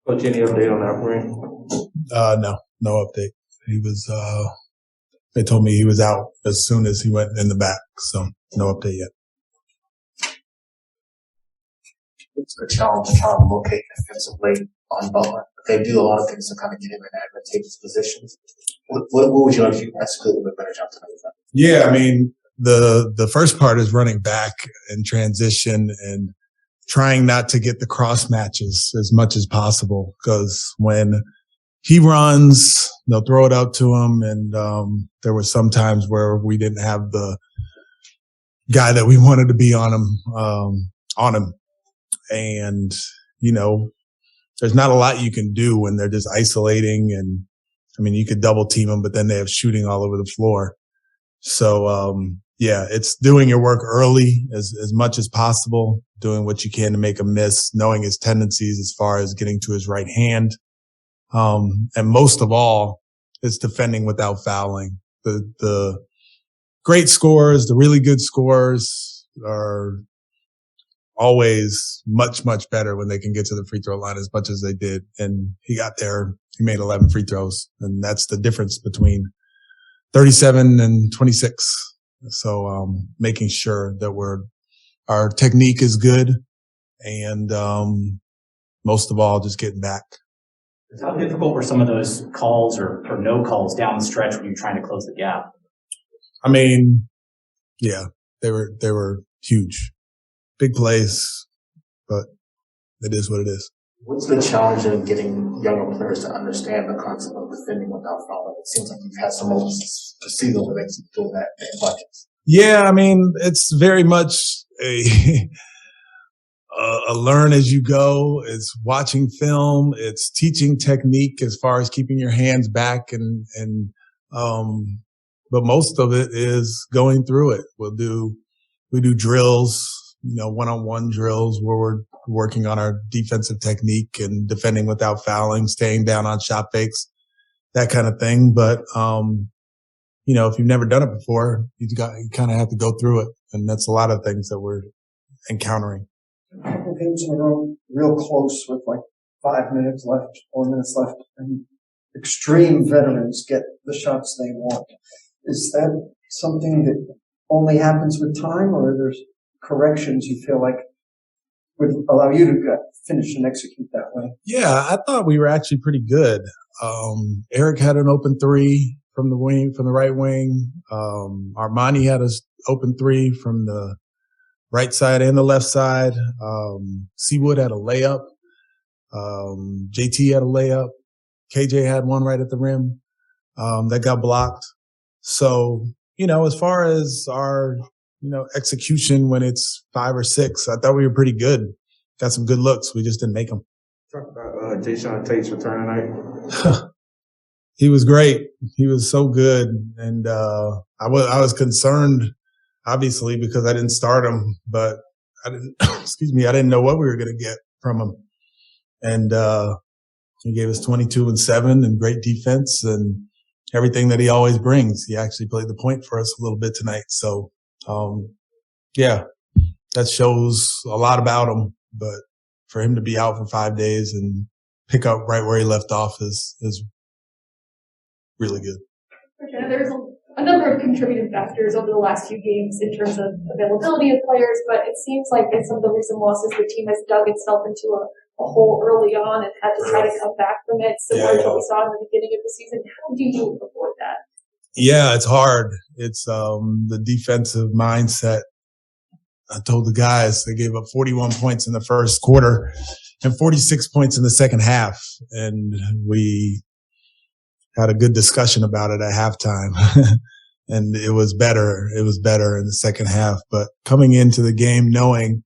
Coach, any update on Alperen? No update. He was, they told me he was out as soon as he went in the back. So no update yet. It's a challenge to try to locate defensively on Butler. They do a lot of things to kind of get him in advantageous positions. What would you like to execute a little bit better job tonight? Yeah, I mean, the first part is running back and transition and trying not to get the cross matches as much as possible, because when he runs, they'll throw it out to him. And there were some times where we didn't have the guy that we wanted to be on him. And, you know, there's not a lot you can do when they're just isolating. And I mean, you could double team them, but then they have shooting all over the floor. So, yeah, it's doing your work early as much as possible, doing what you can to make him miss, knowing his tendencies as far as getting to his right hand. And most of all, it's defending without fouling. The great scorers, the really good scorers are always much, much better when they can get to the free throw line as much as they did. And he got there. He made 11 free throws. And that's the difference between 37 and 26. So, making sure that our technique is good and, most of all, just getting back. How difficult were some of those calls or no calls down the stretch when you're trying to close the gap? I mean, yeah, they were huge. Big plays, but it is what it is. What's the challenge in getting younger players to understand the concept of defending without fouling? It seems like you've had some moments to see those things doing that in budgets. Yeah, I mean, it's very much a learn as you go. It's watching film. It's teaching technique as far as keeping your hands back but most of it is going through it. We do drills, one-on-one drills where we're working on our defensive technique and defending without fouling, staying down on shot fakes, that kind of thing. But, if you've never done it before, you kind of have to go through it. And that's a lot of things that we're encountering. A couple games in a row, real close with like 4 minutes left, and extreme veterans get the shots they want. Is that something that only happens with time, or are there corrections you feel like would allow you to finish and execute that way? Yeah, I thought we were actually pretty good. Eric had an open three from the right wing. Armani had an open three from the right side and the left side. Seawood had a layup. JT had a layup. KJ had one right at the rim that got blocked. So, as far as our, execution when it's 5 or 6, I thought we were pretty good. Got some good looks. We just didn't make them. Talk about Jayshawn Tate's return tonight. He was great. He was so good. And I was concerned, obviously, because I didn't start him, but I didn't know what we were going to get from him. And he gave us 22 and 7 and great defense and everything that he always brings. He actually played the point for us a little bit tonight. So, yeah, that shows a lot about him. But for him to be out for 5 days and pick up right where he left off is really good. There's a number of contributing factors over the last few games in terms of availability of players, but it seems like in some of the recent losses, the team has dug itself into a hole early on and had to try to come back from it, similar to what we saw in the beginning of the season. How do you avoid that? Yeah, it's hard. It's the defensive mindset. I told the guys they gave up 41 points in the first quarter and 46 points in the second half, and we had a good discussion about it at halftime. And it was better. It was better in the second half. But coming into the game knowing,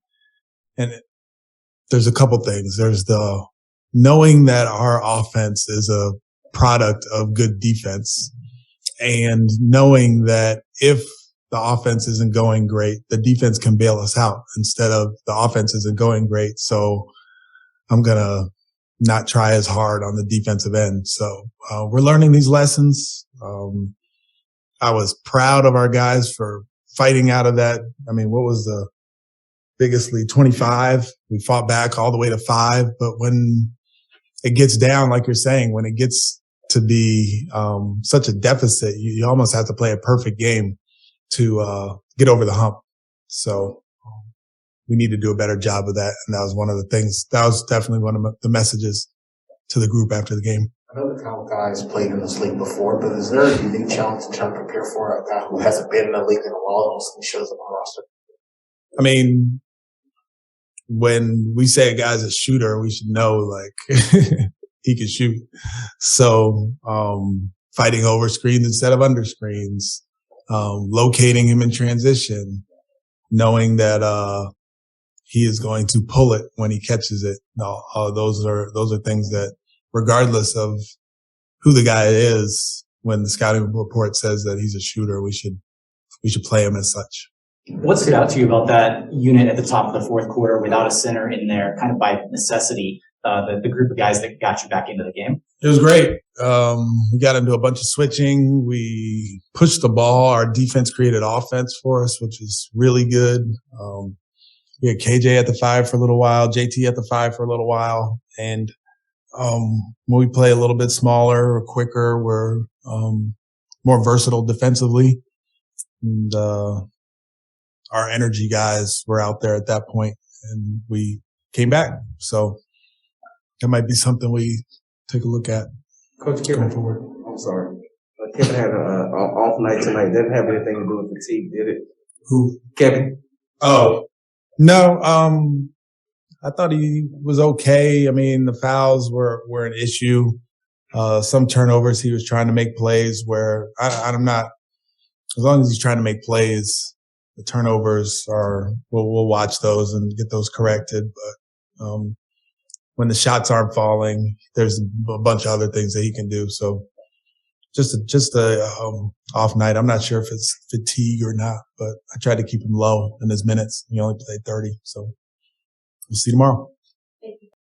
there's a couple things. There's the knowing that our offense is a product of good defense, and knowing that if the offense isn't going great, the defense can bail us out instead of the offense isn't going great. So I'm going to not try as hard on the defensive end. So we're learning these lessons. I was proud of our guys for fighting out of that. I mean, what was the biggest lead? 25. We fought back all the way to 5. But when it gets down, like you're saying, when it gets to be such a deficit, you almost have to play a perfect game to get over the hump. So we need to do a better job of that. And that was one of the things. That was definitely one of the messages to the group after the game. I know the Cal guys played in this league before, but is there a unique challenge to try to prepare for a guy who hasn't been in the league in a while and shows up on the roster? I mean, when we say a guy's a shooter, we should know like he can shoot. So fighting over screens instead of under screens, locating him in transition, knowing that he is going to pull it when he catches it. Those are things that, regardless of who the guy is, when the scouting report says that he's a shooter, we should play him as such. What stood out to you about that unit at the top of the fourth quarter without a center in there, kind of by necessity, the group of guys that got you back into the game? It was great. We got into a bunch of switching. We pushed the ball. Our defense created offense for us, which is really good. We had KJ at the 5 for a little while, JT at the 5 for a little while. And when we play a little bit smaller or quicker, we're more versatile defensively. And our energy guys were out there at that point, and we came back. So that might be something we take a look at. Coach Kevin, I'm sorry. Kevin had an off night tonight. Didn't have anything to do with fatigue, did it? Who? Kevin. Oh, no. I thought he was okay. I mean, the fouls were an issue. Some turnovers, he was trying to make plays where I'm not, as long as he's trying to make plays, the turnovers we'll watch those and get those corrected. But, when the shots aren't falling, there's a bunch of other things that he can do. So just a off night. I'm not sure if it's fatigue or not, but I tried to keep him low in his minutes. He only played 30. So we'll see tomorrow.